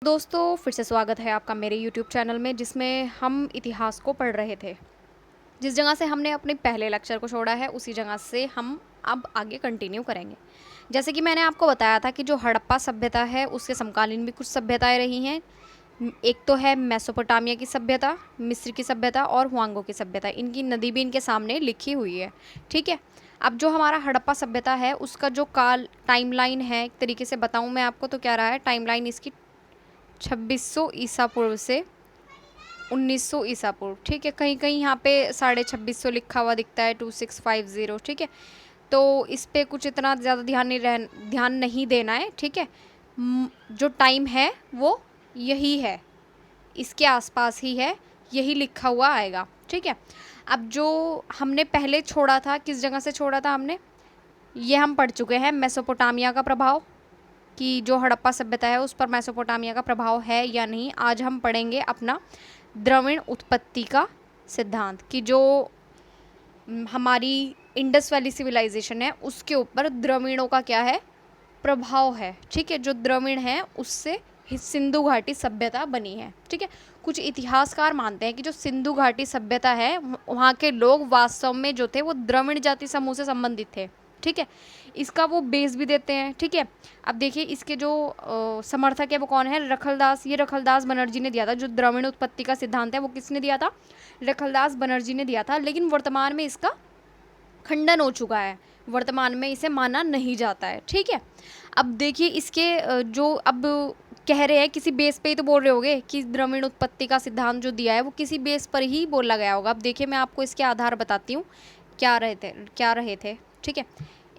दोस्तों फिर से स्वागत है आपका मेरे YouTube चैनल में जिसमें हम इतिहास को पढ़ रहे थे। जिस जगह से हमने अपने पहले लेक्चर को छोड़ा है उसी जगह से हम अब आगे कंटिन्यू करेंगे। जैसे कि मैंने आपको बताया था कि जो हड़प्पा सभ्यता है उसके समकालीन भी कुछ सभ्यताएं रही हैं। एक तो है मेसोपोटामिया की सभ्यता, मिस्र की सभ्यता और हुआंगो की सभ्यता। इनकी नदी भी इनके सामने लिखी हुई है। ठीक है, अब जो हमारा हड़प्पा सभ्यता है उसका जो काल टाइमलाइन है, एक तरीके से बताऊं मैं आपको तो क्या रहा है टाइमलाइन इसकी 2600 ईसा पूर्व से 1900 ईसा पूर्व। ठीक है, कहीं कहीं यहाँ पे 2650 लिखा हुआ दिखता है 2650। ठीक है, तो इस पे कुछ इतना ज़्यादा ध्यान नहीं देना है। ठीक है, जो टाइम है वो यही है, इसके आसपास ही है, यही लिखा हुआ आएगा। ठीक है, अब जो हमने पहले छोड़ा था, किस जगह से छोड़ा था हमने, ये हम पढ़ चुके हैं मेसोपोटामिया का प्रभाव, कि जो हड़प्पा सभ्यता है उस पर मेसोपोटामिया का प्रभाव है या नहीं। आज हम पढ़ेंगे अपना द्रविड़ उत्पत्ति का सिद्धांत, कि जो हमारी इंडस वैली सिविलाइजेशन है उसके ऊपर द्रविड़ों का क्या है, प्रभाव है। ठीक है, जो द्रविड़ हैं उससे सिंधु घाटी सभ्यता बनी है। ठीक है, कुछ इतिहासकार मानते हैं कि जो सिंधु घाटी सभ्यता है वहाँ के लोग वास्तव में जो थे वो द्रविड़ जाति समूह से संबंधित थे। ठीक है, इसका वो बेस भी देते हैं। ठीक है, अब देखिए इसके जो समर्थक है वो कौन है, रखलदास। ये रखलदास बनर्जी ने दिया था, जो द्रविड़ उत्पत्ति का सिद्धांत है वो किसने दिया था, रखलदास बनर्जी ने दिया था। लेकिन वर्तमान में इसका खंडन हो चुका है, वर्तमान में इसे माना नहीं जाता है। ठीक है, अब देखिए इसके जो अब कह रहे हैं किसी बेस पे ही तो बोल रहे होगे कि द्रविड़ उत्पत्ति का सिद्धांत जो दिया है वो किसी बेस पर ही बोला गया होगा। अब देखिए मैं आपको इसके आधार बताती हूँ क्या रहे थे। ठीक है,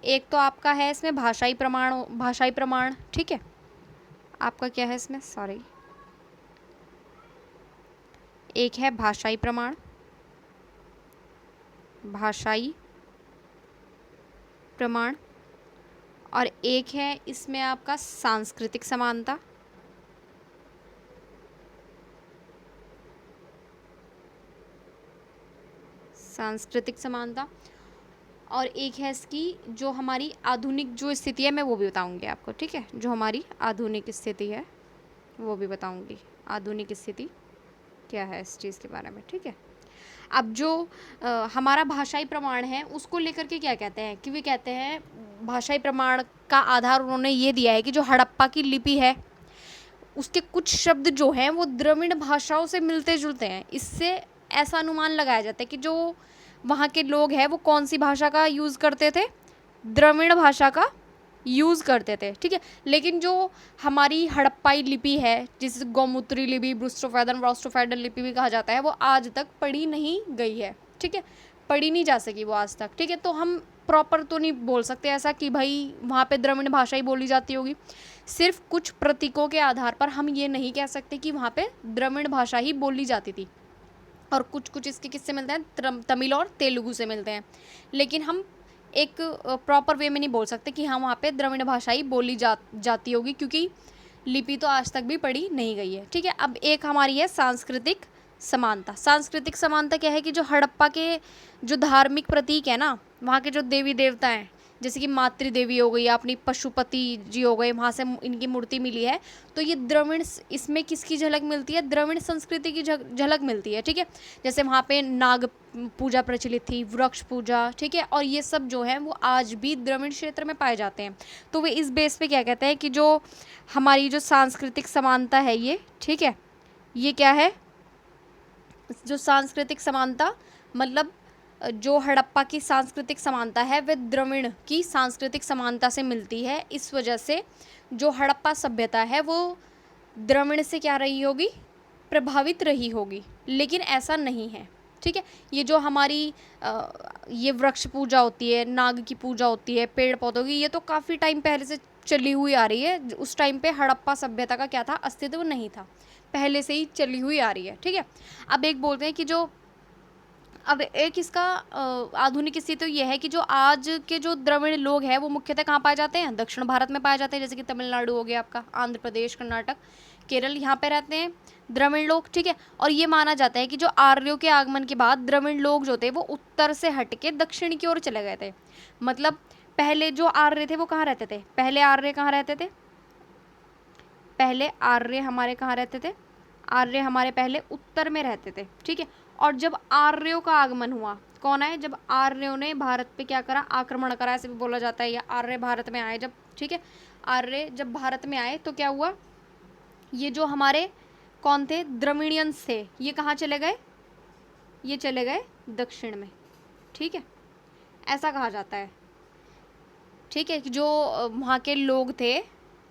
एक तो आपका है इसमें भाषाई प्रमाण। ठीक है, आपका क्या है इसमें, सॉरी, एक है भाषाई प्रमाण और एक है इसमें आपका सांस्कृतिक समानता। और एक है इसकी जो हमारी आधुनिक जो स्थिति है, मैं वो भी बताऊंगी आपको। ठीक है, जो हमारी आधुनिक स्थिति है वो भी बताऊंगी, आधुनिक स्थिति क्या है इस चीज़ के बारे में। ठीक है, अब जो हमारा भाषाई प्रमाण है उसको लेकर के क्या कहते हैं, कि वे कहते हैं भाषाई प्रमाण का आधार उन्होंने ये दिया है कि जो हड़प्पा की लिपि है उसके कुछ शब्द जो हैं वो द्रविड़ भाषाओं से मिलते जुलते हैं। इससे ऐसा अनुमान लगाया जाता है कि जो वहाँ के लोग हैं वो कौन सी भाषा का यूज़ करते थे, द्रविड़ भाषा का यूज़ करते थे। ठीक है, लेकिन जो हमारी हड़प्पाई लिपि है जिसे गौमूत्री लिपि, ब्रूस्टोफैडन लिपि भी कहा जाता है, वो आज तक पढ़ी नहीं गई है। ठीक है, पढ़ी नहीं जा सकी वो आज तक। ठीक है, तो हम प्रॉपर तो नहीं बोल सकते ऐसा कि भाई वहाँ पे द्रविड़ भाषा ही बोली जाती होगी। सिर्फ कुछ प्रतीकों के आधार पर हम ये नहीं कह सकते कि वहाँ पे द्रविड़ भाषा ही बोली जाती थी। और कुछ कुछ इसके किससे मिलते हैं, तमिल और तेलुगु से मिलते हैं। लेकिन हम एक प्रॉपर वे में नहीं बोल सकते कि हाँ वहाँ पे द्रविड़ भाषा ही बोली जाती होगी, क्योंकि लिपि तो आज तक भी पढ़ी नहीं गई है। ठीक है, अब एक हमारी है सांस्कृतिक समानता। सांस्कृतिक समानता क्या है कि जो हड़प्पा के जो धार्मिक प्रतीक है ना, वहाँ के जो देवी देवता हैं, जैसे कि मातृ देवी हो गई, अपनी पशुपति जी हो गए, वहाँ से इनकी मूर्ति मिली है। तो ये द्रविड़, इसमें किसकी झलक मिलती है, द्रविड़ संस्कृति की झलक मिलती है। ठीक है, जैसे वहाँ पे नाग पूजा प्रचलित थी, वृक्ष पूजा। ठीक है, और ये सब जो है वो आज भी द्रविड़ क्षेत्र में पाए जाते हैं। तो वे इस बेस पे क्या कहते हैं कि जो हमारी जो सांस्कृतिक समानता है ये, ठीक है, ये क्या है, जो सांस्कृतिक समानता मतलब जो हड़प्पा की सांस्कृतिक समानता है वह द्रविड़ की सांस्कृतिक समानता से मिलती है। इस वजह से जो हड़प्पा सभ्यता है वो द्रविड़ से क्या रही होगी, प्रभावित रही होगी। लेकिन ऐसा नहीं है। ठीक है, ये जो हमारी ये वृक्ष पूजा होती है, नाग की पूजा होती है, पेड़ पौधों की, ये तो काफ़ी टाइम पहले से चली हुई आ रही है। उस टाइम पे हड़प्पा सभ्यता का क्या था, अस्तित्व नहीं था, पहले से ही चली हुई आ रही है। ठीक है, अब एक बोलते हैं कि जो अब एक इसका आधुनिक स्थिति तो यह है कि जो आज के जो द्रविड़ लोग हैं वो मुख्यतः कहाँ पाए जाते हैं, दक्षिण भारत में पाए जाते हैं, जैसे कि तमिलनाडु हो गया आपका, आंध्र प्रदेश, कर्नाटक, केरल, यहाँ पे रहते हैं द्रविड़ लोग। ठीक है, और ये माना जाता है कि जो आर्यों के आगमन के बाद द्रविड़ लोग जो थे वो उत्तर से हट के दक्षिण की ओर चले गए थे। मतलब पहले जो आर्य थे वो कहाँ रहते थे, पहले आर्य कहाँ रहते थे, पहले आर्य हमारे कहाँ रहते थे? आर्य हमारे पहले उत्तर में रहते थे, ठीक है। और जब आर्यों का आगमन हुआ, कौन आए? जब आर्यों ने भारत पे क्या करा? आक्रमण करा, ऐसे भी बोला जाता है, या आर्य भारत में आए जब, ठीक है। आर्य जब भारत में आए तो क्या हुआ? ये जो हमारे कौन थे? द्रविडियंस थे, ये कहाँ चले गए? ये चले गए दक्षिण में, ठीक है। ऐसा कहा जाता है, ठीक है, कि जो वहाँ के लोग थे,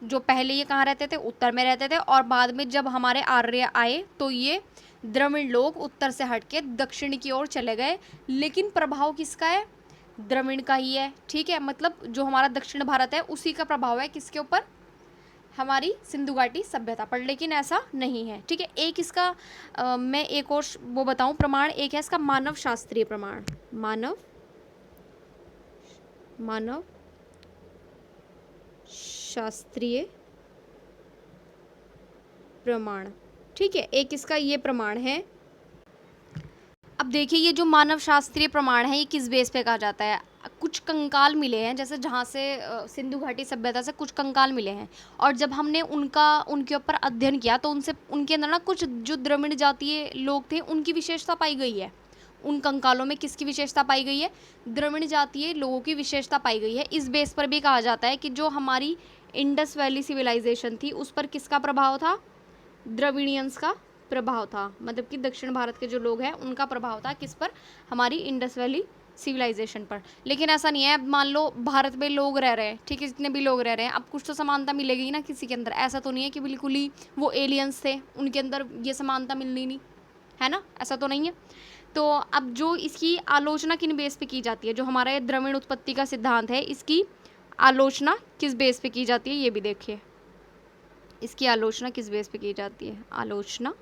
जो पहले ये कहाँ रहते थे? उत्तर में रहते थे, और बाद में जब हमारे आर्य आए तो ये द्रविड़ लोग उत्तर से हट के दक्षिण की ओर चले गए। लेकिन प्रभाव किसका है? द्रविड़ का ही है, ठीक है। मतलब जो हमारा दक्षिण भारत है उसी का प्रभाव है किसके ऊपर? हमारी सिंधु घाटी सभ्यता पर। लेकिन ऐसा नहीं है, ठीक है। एक इसका मैं एक और वो बताऊं प्रमाण, एक है इसका मानव शास्त्रीय प्रमाण, मानव शास्त्रीय प्रमाण, ठीक है। एक इसका ये प्रमाण है। अब देखिए, ये जो मानव शास्त्रीय प्रमाण है ये किस बेस पे कहा जाता है? कुछ कंकाल मिले हैं, जैसे जहाँ से सिंधु घाटी सभ्यता से कुछ कंकाल मिले हैं, और जब हमने उनके ऊपर अध्ययन किया तो उनके अंदर ना कुछ जो द्रविड़ जातीय लोग थे उनकी विशेषता पाई गई है। उन कंकालों में किसकी विशेषता पाई गई है? द्रविड़ जातीय लोगों की विशेषता पाई गई है। इस बेस पर भी कहा जाता है कि जो हमारी इंडस वैली सिविलाइजेशन थी उस पर किसका प्रभाव था? द्रविडियंस का प्रभाव था। मतलब कि दक्षिण भारत के जो लोग हैं उनका प्रभाव था किस पर? हमारी इंडस वैली सिविलाइजेशन पर। लेकिन ऐसा नहीं है, अब मान लो भारत में लोग रह रहे हैं, ठीक है, जितने भी लोग रह रहे हैं, अब कुछ तो समानता मिलेगी ना किसी के अंदर। ऐसा तो नहीं है कि बिल्कुल ही वो एलियंस थे, उनके अंदर ये समानता मिलनी नहीं है ना, ऐसा तो नहीं है। तो अब जो इसकी आलोचना किन बेस पे की जाती है? जो हमारा ये द्रविड़ उत्पत्ति का सिद्धांत है इसकी आलोचना किस बेस पे की जाती है ये भी देखिए। इसकी आलोचना किस बेस पे की जाती है? आलोचना,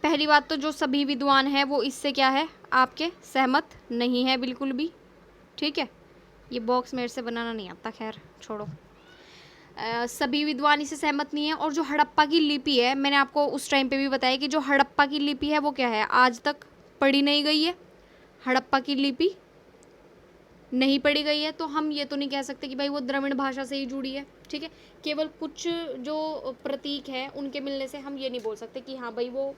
पहली बात तो जो सभी विद्वान हैं वो इससे क्या है? आपके सहमत नहीं है बिल्कुल भी, ठीक है। ये बॉक्स मेरे से बनाना नहीं आता, खैर छोड़ो। सभी विद्वान इससे सहमत नहीं है। और जो हड़प्पा की लिपि है, मैंने आपको उस टाइम पे भी बताया कि जो हड़प्पा की लिपि है वो क्या है? आज तक पढ़ी नहीं गई है। हड़प्पा की लिपि नहीं पढ़ी गई है, तो हम ये तो नहीं कह सकते कि भाई वो द्रविड़ भाषा से ही जुड़ी है, ठीक है। केवल कुछ जो प्रतीक है उनके मिलने से हम ये नहीं बोल सकते कि हाँ भाई वो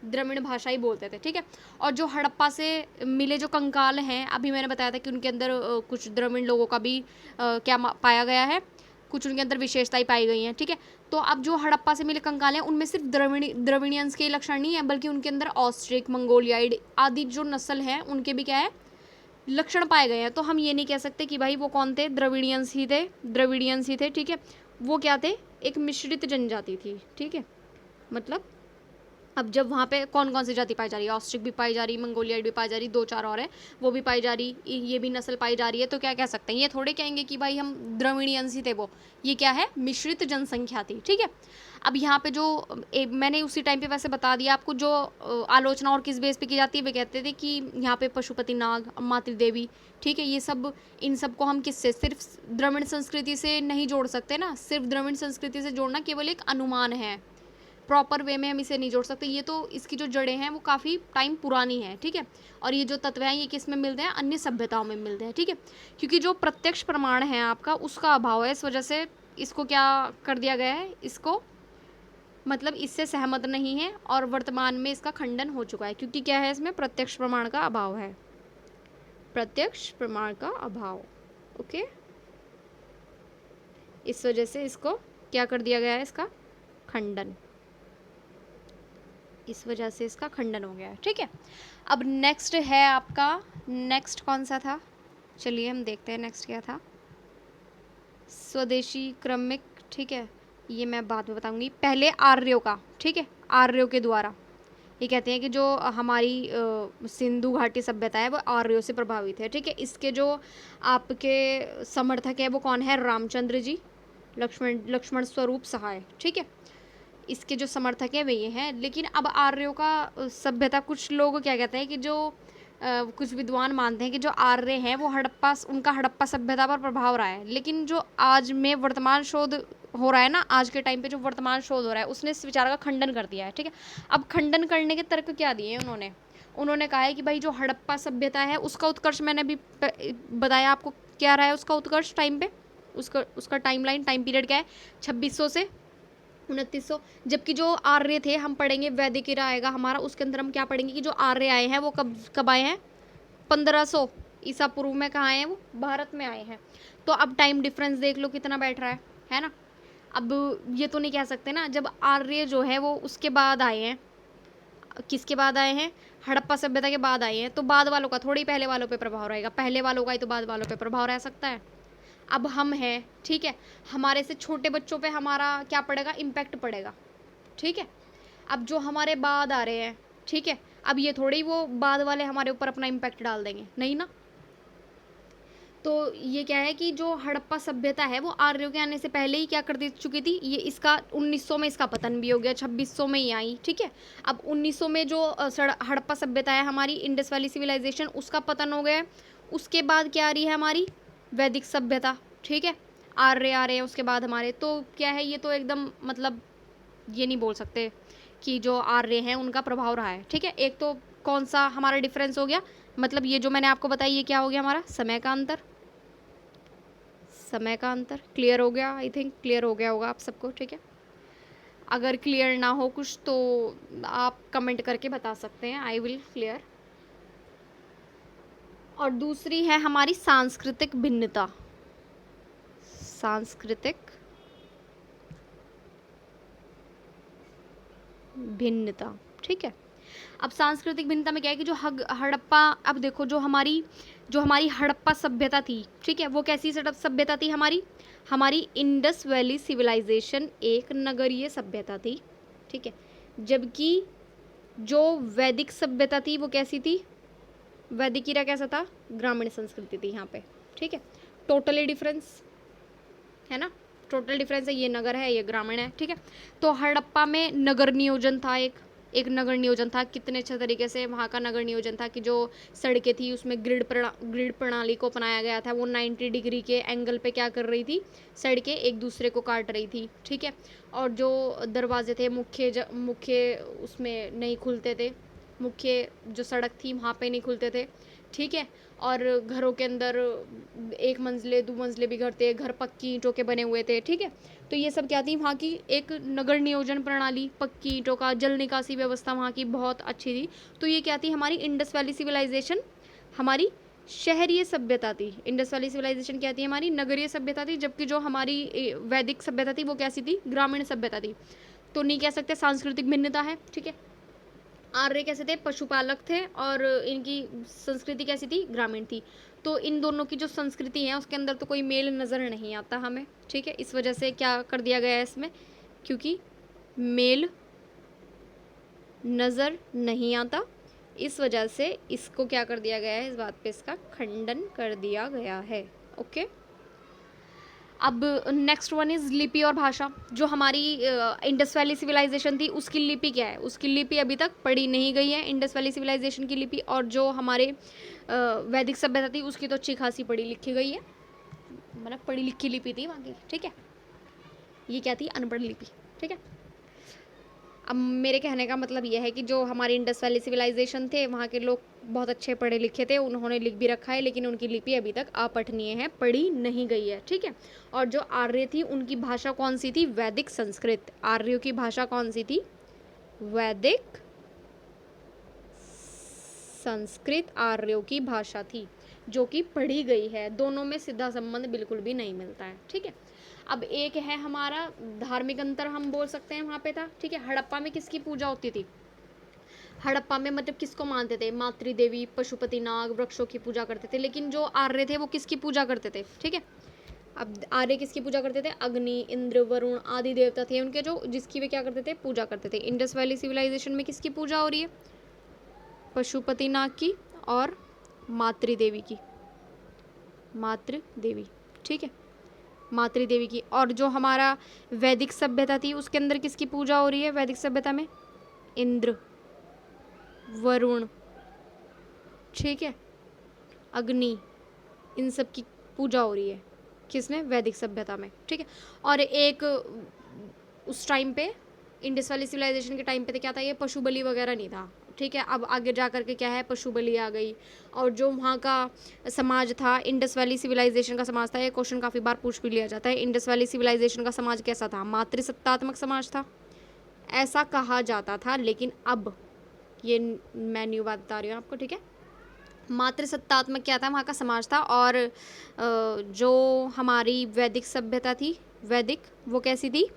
द्रविड़ भाषा ही बोलते थे, ठीक है। और जो हड़प्पा से मिले जो कंकाल हैं, अभी मैंने बताया था कि उनके अंदर कुछ द्रविड़ लोगों का भी क्या पाया गया है, कुछ उनके अंदर विशेषताएं पाई गई हैं, ठीक है। तो अब जो हड़प्पा से मिले कंकाल हैं उनमें सिर्फ द्रविडियंस के लक्षण नहीं है, बल्कि उनके अंदर ऑस्ट्रिक, मंगोलियाइड आदि जो नस्ल हैं उनके भी क्या है? लक्षण पाए गए हैं। तो हम ये नहीं कह सकते कि भाई वो कौन थे? द्रविडियंस ही थे, ठीक है। वो क्या थे? एक मिश्रित जनजाति थी, ठीक है। मतलब अब जब वहाँ पे कौन कौन सी जाति पाई जा रही है? ऑस्ट्रिक भी पाई जा रही, मंगोलियाइड भी पाई जा रही, 2-4 और है वो भी पाई जा रही, ये भी नस्ल पाई जा रही है। तो क्या कह सकते हैं? ये थोड़े कहेंगे कि भाई हम द्रविडियंस ही थे, वो ये क्या है? मिश्रित जनसंख्या थी, ठीक है। अब यहाँ पे जो मैंने उसी टाइम पे वैसे बता दिया आपको, जो आलोचना और किस बेस पे की जाती है, वे कहते थे कि यहाँ पे पशुपति नाग, मातृदेवी, ठीक है, ये सब, इन सब को हम किससे? सिर्फ द्रविड़ संस्कृति से नहीं जोड़ सकते ना। सिर्फ द्रविड़ संस्कृति से जोड़ना केवल एक अनुमान है, प्रॉपर वे में हम इसे नहीं जोड़ सकते। ये तो इसकी जो जड़ें हैं वो काफ़ी टाइम पुरानी है, ठीक है। और ये जो तत्व हैं ये किस में मिलते हैं? अन्य सभ्यताओं में मिलते हैं, ठीक है। क्योंकि जो प्रत्यक्ष प्रमाण है आपका उसका अभाव है, इस वजह से इसको क्या कर दिया गया है? इसको मतलब इससे सहमत नहीं है, और वर्तमान में इसका खंडन हो चुका है, क्योंकि क्या है? इसमें प्रत्यक्ष प्रमाण का अभाव है, प्रत्यक्ष प्रमाण का अभाव, ओके। इस वजह से इसको क्या कर दिया गया है? इसका खंडन, इस वजह से इसका खंडन हो गया है, ठीक है। अब नेक्स्ट है आपका, नेक्स्ट कौन सा था? चलिए हम देखते हैं नेक्स्ट क्या था। स्वदेशी क्रमिक, ठीक है, ये मैं बाद में बताऊंगी। पहले आर्यों का, ठीक है, आर्यों के द्वारा ये कहते हैं कि जो हमारी सिंधु घाटी सभ्यता है वो आर्यों से प्रभावित है, ठीक है। इसके जो आपके समर्थक है वो कौन है? रामचंद्र जी, लक्ष्मण स्वरूप सहाय, ठीक है। इसके जो समर्थक हैं वे ये हैं। लेकिन अब आर्यों का सभ्यता, कुछ लोग क्या कहते हैं कि जो कुछ विद्वान मानते हैं कि जो आर्य हैं वो उनका हड़प्पा सभ्यता पर प्रभाव रहा है। लेकिन जो आज में वर्तमान शोध हो रहा है ना, आज के टाइम पे जो वर्तमान शोध हो रहा है उसने इस विचार का खंडन कर दिया है, ठीक है। अब खंडन करने के तर्क क्या दिए हैं उन्होंने कहा है कि भाई जो हड़प्पा सभ्यता है उसका उत्कर्ष, मैंने भी बताया आपको क्या रहा है उसका उत्कर्ष टाइम पे, उसका टाइम पीरियड क्या है, 2600 से 2900। जबकि जो आर्य थे, हम पढ़ेंगे वैदिक इरा आएगा हमारा, उसके अंदर हम क्या पढ़ेंगे कि जो आर्य आए हैं वो कब कब आए हैं, 1500 ईसा पूर्व में कहाँ आए हैं, वो भारत में आए हैं। तो अब टाइम डिफरेंस देख लो कितना बैठ रहा है ना। अब ये तो नहीं कह सकते ना, जब आर्य जो है वो उसके बाद आए हैं, किसके बाद आए हैं, हड़प्पा सभ्यता के बाद आए हैं, तो बाद वालों का थोड़ी पहले वालों पे प्रभाव रहेगा, पहले वालों का ही तो बाद वालों पे प्रभाव रह सकता है। अब हम हैं, ठीक है, हमारे से छोटे बच्चों पे हमारा क्या पड़ेगा, इम्पैक्ट पड़ेगा, ठीक है। अब जो हमारे बाद आ रहे हैं, ठीक है, अब ये थोड़ी वो बाद वाले हमारे ऊपर अपना इम्पैक्ट डाल देंगे, नहीं ना। तो ये क्या है कि जो हड़प्पा सभ्यता है वो आर्यों के आने से पहले ही क्या कर दे चुकी थी, ये इसका 1900 में इसका पतन भी हो गया, 2600 में ही आई, ठीक है। अब 1900 में जो हड़प्पा सभ्यता है हमारी, इंडस वैली सिविलाइजेशन, उसका पतन हो गया है। उसके बाद क्या आ रही है हमारी वैदिक सभ्यता, ठीक है, आर्य आ रहे हैं उसके बाद हमारे। तो क्या है, ये तो एकदम मतलब ये नहीं बोल सकते कि जो आर्य हैं उनका प्रभाव रहा है, ठीक है। एक तो कौन सा हमारा डिफरेंस हो गया, मतलब ये जो मैंने आपको बताया, ये क्या हो गया हमारा, समय का अंतर, समय का अंतर। क्लियर हो गया, आई थिंक क्लियर हो गया होगा आप सबको, ठीक है। अगर क्लियर ना हो कुछ तो आप कमेंट करके बता सकते हैं, आई विल क्लियर। और दूसरी है हमारी सांस्कृतिक भिन्नता, सांस्कृतिक भिन्नता, ठीक है। अब सांस्कृतिक भिन्नता में क्या है कि जो हड़प्पा, अब देखो जो हमारी हड़प्पा सभ्यता थी, ठीक है, वो कैसी सभ्यता थी हमारी, हमारी इंडस वैली सिविलाइजेशन एक नगरीय सभ्यता थी, ठीक है। जबकि जो वैदिक सभ्यता थी वो कैसी थी, वैदिक इरा कैसा था, ग्रामीण संस्कृति थी यहाँ पे, ठीक है। टोटली डिफरेंस है ना, टोटल डिफरेंस है, ये नगर है ये ग्रामीण है, ठीक है। तो हड़प्पा में नगर नियोजन था, एक नगर नियोजन था, कितने अच्छे तरीके से वहाँ का नगर नियोजन था कि जो सड़कें थी उसमें ग्रिड प्रणाली को अपनाया गया था। वो 90 डिग्री के एंगल पे क्या कर रही थी, सड़कें एक दूसरे को काट रही थी, ठीक है। और जो दरवाजे थे मुख्य उसमें नहीं खुलते थे, मुख्य जो सड़क थी वहाँ पे नहीं खुलते थे, ठीक है। और घरों के अंदर एक मंजिले दो मंजिले भी घर थे, घर पक्की ईंटों के बने हुए थे, ठीक है। तो ये सब क्या थी, वहाँ की एक नगर नियोजन प्रणाली, पक्की ईंटों का जल निकासी व्यवस्था वहाँ की बहुत अच्छी थी। तो ये क्या थी, हमारी इंडस वैली सिविलाइजेशन हमारी शहरीय सभ्यता थी। इंडस वैली सिविलाइजेशन क्या थी, हमारी नगरीय सभ्यता थी। जबकि जो हमारी वैदिक सभ्यता थी वो कैसी थी, ग्रामीण सभ्यता थी। तो नहीं कह सकते सांस्कृतिक भिन्नता है, ठीक है। आर्य कैसे थे, पशुपालक थे, और इनकी संस्कृति कैसी थी, ग्रामीण थी। तो इन दोनों की जो संस्कृति है उसके अंदर तो कोई मेल नज़र नहीं आता हमें, ठीक है। इस वजह से क्या कर दिया गया है इसमें, क्योंकि मेल नज़र नहीं आता, इस वजह से इसको क्या कर दिया गया है, इस बात पे इसका खंडन कर दिया गया है, ओके। अब नेक्स्ट वन इज़ लिपि और भाषा। जो हमारी इंडस वैली सिविलाइजेशन थी उसकी लिपि क्या है, उसकी लिपि अभी तक पढ़ी नहीं गई है, इंडस वैली सिविलाइजेशन की लिपि। और जो हमारे वैदिक सभ्यता थी उसकी तो अच्छी खासी पढ़ी लिखी गई है, मतलब पढ़ी लिखी लिपि थी वहाँ की, ठीक है। ये क्या थी, अनपढ़ लिपि, ठीक है। अब मेरे कहने का मतलब यह है कि जो हमारे इंडस वैली सिविलाइजेशन थे वहाँ के लोग बहुत अच्छे पढ़े लिखे थे, उन्होंने लिख भी रखा है, लेकिन उनकी लिपि अभी तक अपठनीय है, पढ़ी नहीं गई है, ठीक है। और जो आर्य थी उनकी भाषा कौन सी थी, वैदिक संस्कृत। आर्यों की भाषा कौन सी थी, वैदिक संस्कृत आर्यों की भाषा थी, जो कि पढ़ी गई है। दोनों में सीधा संबंध बिल्कुल भी नहीं मिलता है, ठीक है। अब एक है हमारा धार्मिक अंतर, हम बोल सकते हैं वहाँ पे था, ठीक है। हड़प्पा में किसकी पूजा होती थी, हड़प्पा में मतलब किसको मानते थे, मातृ देवी, पशुपति नाग, वृक्षों की पूजा करते थे। लेकिन जो आर्य थे वो किसकी पूजा करते थे, ठीक है। अब आर्य किसकी पूजा करते थे, अग्नि, इंद्र, वरुण आदि देवता थे उनके, जो जिसकी वे क्या करते थे, पूजा करते थे। इंडस वैली सिविलाइजेशन में किसकी पूजा हो रही है, पशुपति नाग की और मातृ देवी की, मातृ देवी, ठीक है, मातृ देवी की। और जो हमारा वैदिक सभ्यता थी उसके अंदर किसकी पूजा हो रही है, वैदिक सभ्यता में इंद्र, वरुण, ठीक है, अग्नि, इन सब की पूजा हो रही है, किसमें, वैदिक सभ्यता में, ठीक है। और एक उस टाइम पे इंडस वैली सिविलाइजेशन के टाइम पे तो क्या था, ये पशु बलि वगैरह नहीं था, ठीक है। अब आगे जा करके क्या है, पशु बलि आ गई। और जो वहाँ का समाज था, इंडस वैली सिविलाइजेशन का समाज था, ये क्वेश्चन काफ़ी बार पूछ भी लिया जाता है। इंडस वैली सिविलाइजेशन का समाज कैसा था, मातृसत्तात्मक समाज था, ऐसा कहा जाता था। लेकिन अब ये मैं न्यू बात बता रही हूँ आपको, ठीक है। मातृसत्तात्मक क्या था, वहाँ का समाज था। और जो हमारी वैदिक सभ्यता थी, वैदिक, वो कैसी थी,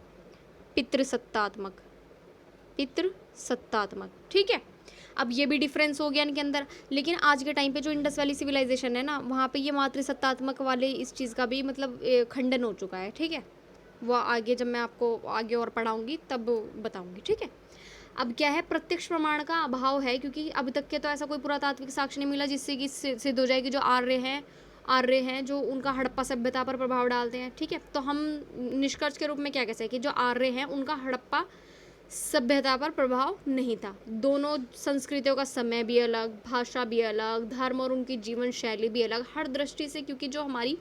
पितृसत्तात्मक, पितृसत्तात्मक, ठीक है। अब ये भी डिफरेंस हो गया इनके अंदर। लेकिन आज के टाइम पे जो इंडस वैली सिविलाइजेशन है ना, वहाँ पे ये मातृसत्तात्मक वाले इस चीज़ का भी मतलब खंडन हो चुका है, ठीक है। वो आगे जब मैं आपको आगे और पढ़ाऊंगी तब बताऊंगी, ठीक है। अब क्या है, प्रत्यक्ष प्रमाण का अभाव है, क्योंकि अब तक के तो ऐसा कोई पुरातात्विक साक्ष्य नहीं मिला जिससे कि सिद्ध हो जाए कि जो आर्य हैं जो उनका हड़प्पा सभ्यता पर प्रभाव डालते हैं, ठीक है। तो हम निष्कर्ष के रूप में क्या कह सकते हैं कि जो आर्य हैं उनका हड़प्पा सभ्यता पर प्रभाव नहीं था। दोनों संस्कृतियों का समय भी अलग, भाषा भी अलग, धर्म और उनकी जीवन शैली भी अलग, हर दृष्टि से। क्योंकि जो हमारी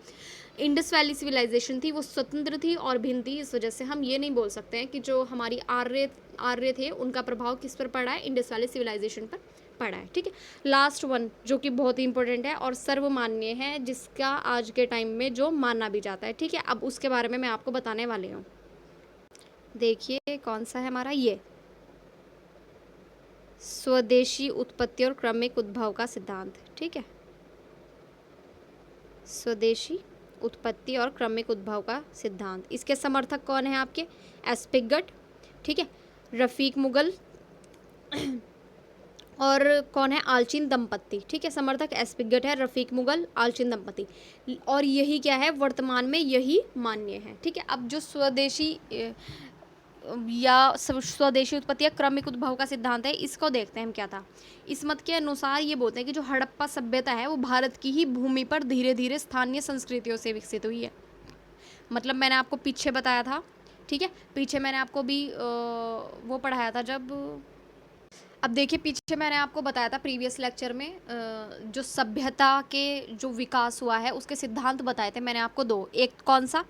इंडस वैली सिविलाइजेशन थी वो स्वतंत्र थी और भिन्न थी। इस वजह से हम ये नहीं बोल सकते हैं कि जो हमारी आर्य थे उनका प्रभाव किस पर पड़ा है, इंडस वैली सिविलाइजेशन पर पड़ा है, ठीक है। लास्ट वन जो कि बहुत ही इंपॉर्टेंट है और सर्वमान्य है, जिसका आज के टाइम में जो माना भी जाता है, ठीक है। अब उसके बारे में मैं आपको बताने वाली हूँ। देखिए कौन सा है हमारा, ये स्वदेशी उत्पत्ति और क्रमिक उद्भव का सिद्धांत, ठीक है। स्वदेशी उत्पत्ति और क्रमिक उद्भव का सिद्धांत, इसके समर्थक कौन है आपके, एस्पिगट, ठीक है, रफीक मुगल और कौन है, आलचिन दंपत्ति, ठीक है। समर्थक एस्पिगट है, रफीक मुगल, आलचिन दंपत्ति। और यही क्या है, वर्तमान में यही मान्य है, ठीक है। अब जो स्वदेशी या स्वदेशी उत्पत्ति या क्रमिक उद्भव का सिद्धांत है, इसको देखते हैं हम क्या था। इस मत के अनुसार ये बोलते हैं कि जो हड़प्पा सभ्यता है वो भारत की ही भूमि पर धीरे धीरे स्थानीय संस्कृतियों से विकसित हुई है। मतलब मैंने आपको पीछे बताया था, ठीक है, पीछे मैंने आपको भी वो पढ़ाया था जब, अब देखिए पीछे मैंने आपको बताया था प्रीवियस लेक्चर में जो सभ्यता के जो विकास हुआ है उसके सिद्धांत बताए थे मैंने आपको दो। एक कौन सा,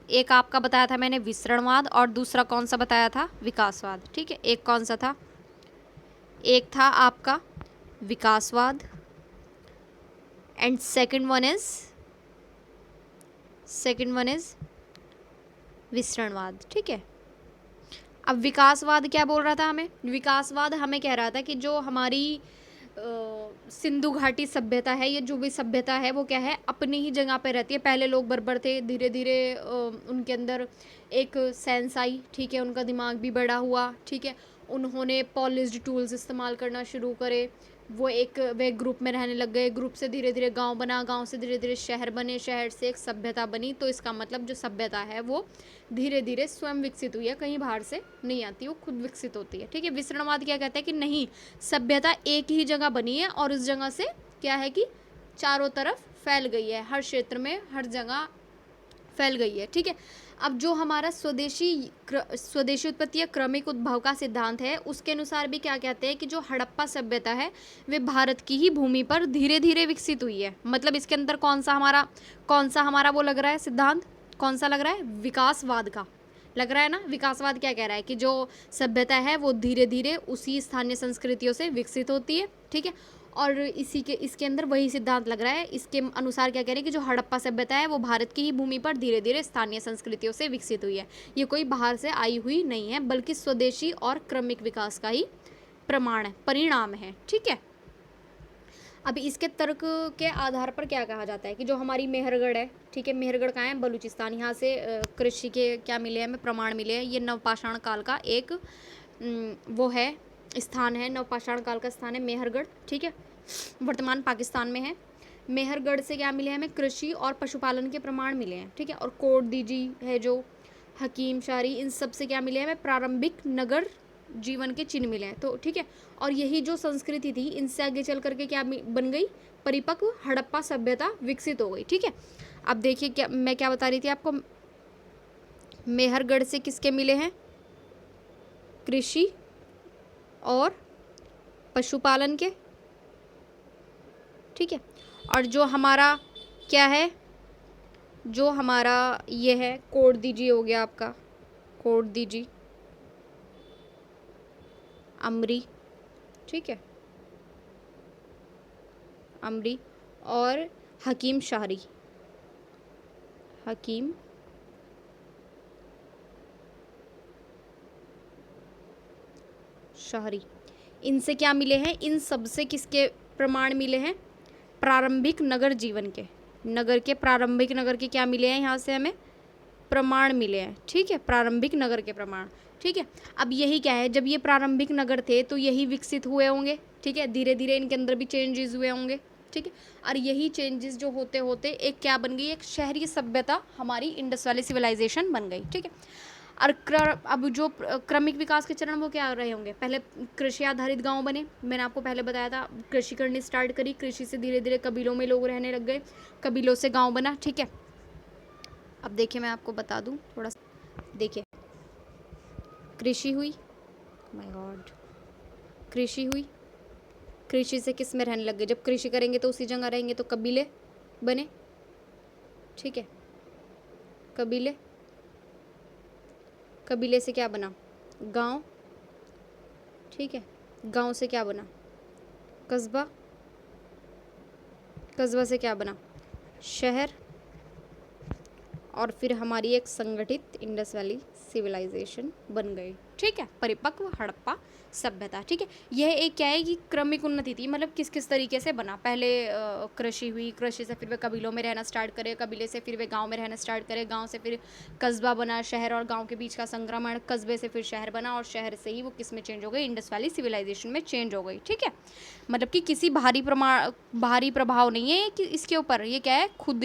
एक आपका बताया था मैंने विसरणवाद, और दूसरा कौन सा बताया था, विकासवाद, ठीक है। एक कौन सा था, एक था आपका विकासवाद एंड सेकंड वन इज विसरणवाद, ठीक है। अब विकासवाद क्या बोल रहा था हमें, विकासवाद हमें कह रहा था कि जो हमारी सिंधु घाटी सभ्यता है, ये जो भी सभ्यता है वो क्या है, अपनी ही जगह पे रहती है। पहले लोग बर्बर थे, धीरे धीरे उनके अंदर एक सेंस आई, ठीक है, उनका दिमाग भी बड़ा हुआ, ठीक है। उन्होंने पॉलिश्ड टूल्स इस्तेमाल करना शुरू करे, वे ग्रुप में रहने लग गए, ग्रुप से धीरे धीरे गांव बना, गांव से धीरे धीरे शहर बने, शहर से एक सभ्यता बनी। तो इसका मतलब जो सभ्यता है वो धीरे धीरे स्वयं विकसित हुई है, कहीं बाहर से नहीं आती, वो खुद विकसित होती है, ठीक है। विसरणवाद क्या कहता है कि नहीं, सभ्यता एक ही जगह बनी है और उस जगह से क्या है कि चारों तरफ फैल गई है, हर क्षेत्र में हर जगह फैल गई है, ठीक है। अब जो हमारा स्वदेशी उत्पत्ति या क्रमिक उद्भव का सिद्धांत है उसके अनुसार भी क्या कहते हैं कि जो हड़प्पा सभ्यता है वे भारत की ही भूमि पर धीरे धीरे विकसित हुई है। मतलब इसके अंदर कौन सा हमारा वो लग रहा है सिद्धांत, कौन सा लग रहा है, विकासवाद का लग रहा है ना। विकासवाद क्या कह रहा है कि जो सभ्यता है वो धीरे धीरे उसी स्थानीय संस्कृतियों से विकसित होती है, ठीक है। और इसके अंदर वही सिद्धांत लग रहा है। इसके अनुसार क्या कह रहे हैं कि जो हड़प्पा सभ्यता है वो भारत की ही भूमि पर धीरे धीरे स्थानीय संस्कृतियों से विकसित हुई है, ये कोई बाहर से आई हुई नहीं है, बल्कि स्वदेशी और क्रमिक विकास का ही परिणाम है, ठीक है। अब इसके तर्क के आधार पर क्या कहा जाता है कि जो हमारी मेहरगढ़ है, ठीक है, मेहरगढ़ कहाँ है, बलूचिस्तान, यहाँ से कृषि के क्या मिले हैं, हमें प्रमाण मिले हैं। ये नवपाषाण काल का एक वो है, स्थान है, नवपाषाण काल का स्थान है मेहरगढ़, ठीक है, वर्तमान पाकिस्तान में है। मेहरगढ़ से क्या मिले हमें, कृषि और पशुपालन के प्रमाण मिले हैं, ठीक है। और कोट दीजी है जो हकीम शारी, इन सब से क्या मिले हमें, प्रारंभिक नगर जीवन के चिन्ह मिले हैं, तो ठीक है। और यही जो संस्कृति थी इनसे आगे चल करके क्या बन गई, परिपक्व हड़प्पा सभ्यता विकसित हो गई, ठीक है। अब देखिए क्या मैं क्या बता रही थी आपको, मेहरगढ़ से किसके मिले हैं, कृषि और पशुपालन के, ठीक है। और जो हमारा क्या है, जो हमारा ये है कोट दीजी हो गया आपका, कोट दीजी, अमरी, ठीक है, अमरी, और हकीम शाहरी, हकीम शाहरी। इनसे क्या मिले हैं, इन सब से किसके प्रमाण मिले हैं, प्रारंभिक नगर जीवन के, नगर के प्रारंभिक नगर के क्या मिले हैं, यहाँ से हमें प्रमाण मिले हैं, ठीक है, प्रारंभिक नगर के प्रमाण, ठीक है। अब यही क्या है, जब ये प्रारंभिक नगर थे तो यही विकसित हुए होंगे, ठीक है, धीरे धीरे इनके अंदर भी चेंजेस हुए होंगे, ठीक है, और यही चेंजेस जो होते होते एक क्या बन गई, एक शहरी सभ्यता हमारी इंडस वैली सिविलाइजेशन बन गई, ठीक है। और अब जो क्रमिक विकास के चरण वो क्या रहे होंगे, पहले कृषि आधारित गांव बने, मैंने आपको पहले बताया था, कृषि करनी स्टार्ट करी, कृषि से धीरे धीरे कबीलों में लोग रहने लग गए, कबीलों से गांव बना, ठीक है। अब देखिए मैं आपको बता दूं थोड़ा सा, देखिए कृषि हुई, माय गॉड, कृषि हुई, कृषि से किस में रहने लग गए, जब कृषि करेंगे तो उसी जगह रहेंगे तो कबीले बने, ठीक है, कबीले, कबीले से क्या बना, गांव, ठीक है, गांव से क्या बना, कस्बा, कस्बा से क्या बना, शहर, और फिर हमारी एक संगठित इंडस वैली सिविलाइजेशन बन गई, ठीक है, परिपक्व हड़प्पा सभ्यता, ठीक है। यह एक क्या है कि क्रमिक उन्नति थी, मतलब किस किस तरीके से बना, पहले कृषि हुई, कृषि से फिर वे कबीलों में रहना स्टार्ट करे, कबीले से फिर वे गांव में रहना स्टार्ट करे, गांव से फिर कस्बा बना, शहर और गांव के बीच का संक्रमण, कस्बे से फिर शहर बना, और शहर से ही वो किस में चेंज हो गई, इंडस वैली सिविलाइजेशन में चेंज हो गई, ठीक है। मतलब कि किसी बाहरी प्रभाव नहीं है कि इसके ऊपर, ये क्या है, खुद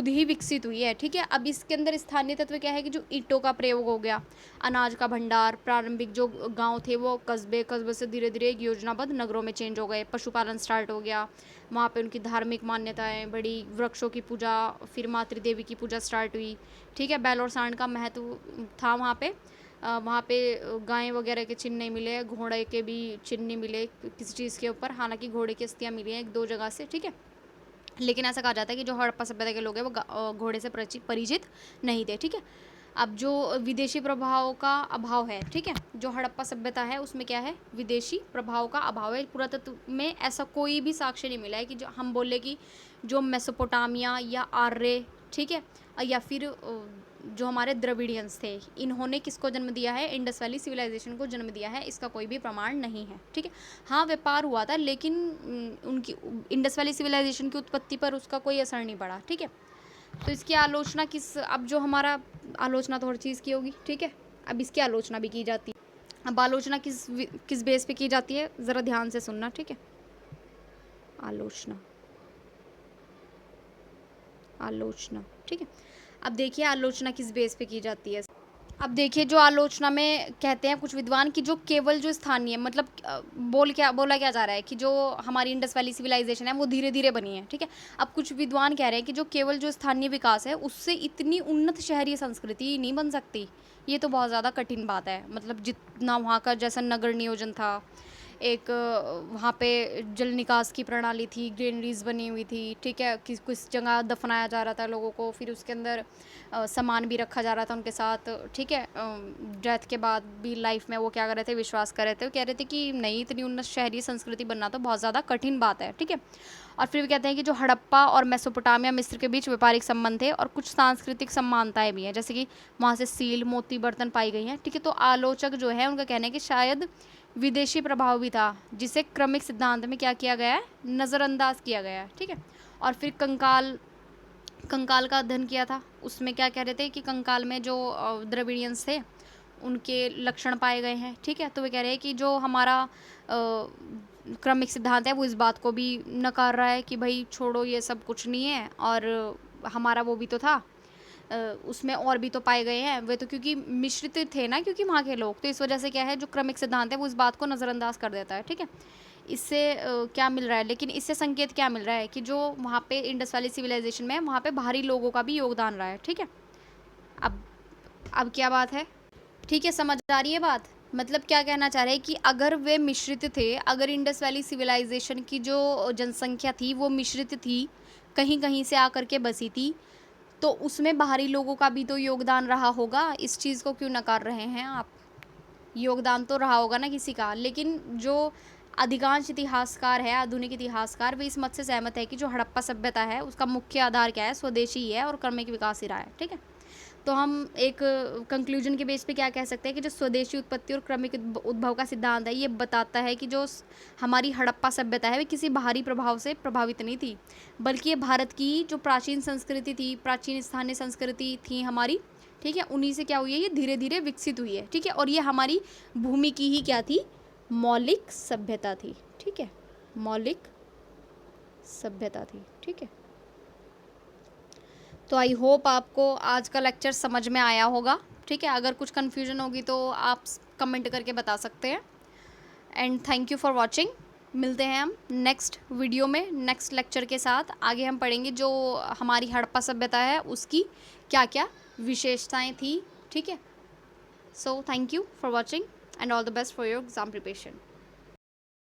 ही विकसित हुई है, ठीक है। अब इसके अंदर स्थानीय तत्व क्या है कि जो ईंटों का प्रयोग हो गया, अनाज का भंडार, प्रारंभिक जो गांव थे वो कस्बे से धीरे धीरे एक योजनाबद्ध नगरों में चेंज हो गए, पशुपालन स्टार्ट हो गया, वहाँ पे उनकी धार्मिक मान्यताएं बढ़ी, वृक्षों की पूजा, फिर मातृदेवी की पूजा स्टार्ट हुई, ठीक है। बैल और सांड का महत्व था वहाँ पे, गायें वगैरह के चिन्ह नहीं मिले, घोड़े के भी चिन्ह नहीं मिले किसी चीज़ के ऊपर, हालांकि घोड़े की अस्थियाँ मिली हैं एक दो जगह से, ठीक है। लेकिन ऐसा कहा जाता है कि जो हड़प्पा सभ्यता के लोग हैं वो घोड़े से परिचित नहीं थे, ठीक है। अब जो विदेशी प्रभाव का अभाव है, ठीक है, जो हड़प्पा सभ्यता है उसमें क्या है, विदेशी प्रभाव का अभाव है, पुरातत्व में ऐसा कोई भी साक्ष्य नहीं मिला है कि जो हम बोले कि जो मेसोपोटामिया या आर्य, ठीक है, या फिर जो हमारे द्रविडियंस थे, इन्होंने किसको जन्म दिया है, इंडस वैली सिविलाइजेशन को जन्म दिया है, इसका कोई भी प्रमाण नहीं है, ठीक है। हाँ व्यापार हुआ था, लेकिन उनकी इंडस वैली सिविलाइजेशन की उत्पत्ति पर उसका कोई असर नहीं पड़ा, ठीक है। तो इसकी आलोचना किस, अब जो हमारा आलोचना तो हर चीज़ की होगी, ठीक है, अब इसकी आलोचना भी की जाती है। अब आलोचना किस बेस पे की जाती है, ज़रा ध्यान से सुनना, ठीक है। आलोचना, आलोचना, ठीक है। अब देखिए आलोचना किस बेस पे की जाती है। अब देखिए जो आलोचना में कहते हैं कुछ विद्वान कि जो केवल जो स्थानीय, मतलब बोला क्या जा रहा है कि जो हमारी इंडस वैली सिविलाइजेशन है वो धीरे धीरे बनी है, ठीक है। अब कुछ विद्वान कह रहे हैं कि जो केवल जो स्थानीय विकास है उससे इतनी उन्नत शहरी संस्कृति नहीं बन सकती, ये तो बहुत ज़्यादा कठिन बात है। मतलब जितना वहाँ का जैसा नगर नियोजन था, एक वहाँ पे जल निकास की प्रणाली थी, ग्रेनरीज बनी हुई थी, ठीक है, किस जगह दफनाया जा रहा था लोगों को, फिर उसके अंदर सामान भी रखा जा रहा था उनके साथ, ठीक है। डेथ के बाद भी लाइफ में वो क्या कर रहे थे, विश्वास कर रहे थे, वो कह रहे थे कि नहीं, इतनी उन्नत शहरी संस्कृति बनना तो बहुत ज़्यादा कठिन बात है, ठीक है। और फिर भी कहते हैं कि जो हड़प्पा और मेसोपोटामिया मिस्र के बीच व्यापारिक संबंध थे और कुछ सांस्कृतिक समानताएं भी हैं, जैसे कि वहाँ से सील मोती बर्तन पाई गई हैं, ठीक है। तो आलोचक जो है उनका कहना है कि शायद विदेशी प्रभाव भी था, जिसे क्रमिक सिद्धांत में क्या किया गया है, नज़रअंदाज किया गया है, ठीक है। और फिर कंकाल का अध्ययन किया था, उसमें क्या कह रहे थे कि कंकाल में जो द्रविडियंस थे उनके लक्षण पाए गए हैं, ठीक है। तो वे कह रहे हैं कि जो हमारा क्रमिक सिद्धांत है वो इस बात को भी नकार रहा है कि भाई छोड़ो, ये सब कुछ नहीं है, और हमारा वो भी तो था, उसमें और भी तो पाए गए हैं, वे तो क्योंकि मिश्रित थे ना, क्योंकि वहाँ के लोग, तो इस वजह से क्या है, जो क्रमिक सिद्धांत है वो इस बात को नज़रअंदाज कर देता है, ठीक है। इससे क्या मिल रहा है, लेकिन इससे संकेत क्या मिल रहा है कि जो वहाँ पे इंडस वैली सिविलाइजेशन में वहाँ पे बाहरी लोगों का भी योगदान रहा है, ठीक है। अब क्या बात है, ठीक है, समझ आ रही है बात। मतलब क्या कहना चाह रहे हैं कि अगर वे मिश्रित थे, अगर इंडस वैली सिविलाइजेशन की जो जनसंख्या थी वो मिश्रित थी, कहीं कहीं से आकर के बसी थी, तो उसमें बाहरी लोगों का भी तो योगदान रहा होगा, इस चीज़ को क्यों नकार रहे हैं आप। योगदान तो रहा होगा ना किसी का, लेकिन जो अधिकांश इतिहासकार है, आधुनिक इतिहासकार, वे इस मत से सहमत है कि जो हड़प्पा सभ्यता है उसका मुख्य आधार क्या है, स्वदेशी ही है और क्रमिक विकास ही रहा है। ठीक है, तो हम एक कंक्लूजन के बेस पे क्या कह सकते हैं कि जो स्वदेशी उत्पत्ति और क्रमिक उद्भव का सिद्धांत है, ये बताता है कि जो हमारी हड़प्पा सभ्यता है वे किसी बाहरी प्रभाव से प्रभावित नहीं थी, बल्कि ये भारत की जो प्राचीन संस्कृति थी, प्राचीन स्थानीय संस्कृति थी हमारी, ठीक है, उन्हीं से क्या हुई है, ये धीरे धीरे विकसित हुई है। ठीक है, और ये हमारी भूमि की ही क्या थी, मौलिक सभ्यता थी। ठीक है, मौलिक सभ्यता थी। ठीक है, तो आई होप आपको आज का लेक्चर समझ में आया होगा। ठीक है, अगर कुछ कन्फ्यूजन होगी तो आप कमेंट करके बता सकते हैं। And thank you for watching. मिलते हैं हम नेक्स्ट वीडियो में नेक्स्ट लेक्चर के साथ। आगे हम पढ़ेंगे जो हमारी हड़प्पा सभ्यता है उसकी क्या क्या विशेषताएं थी। ठीक है, so thank you for watching and all the best for your exam preparation.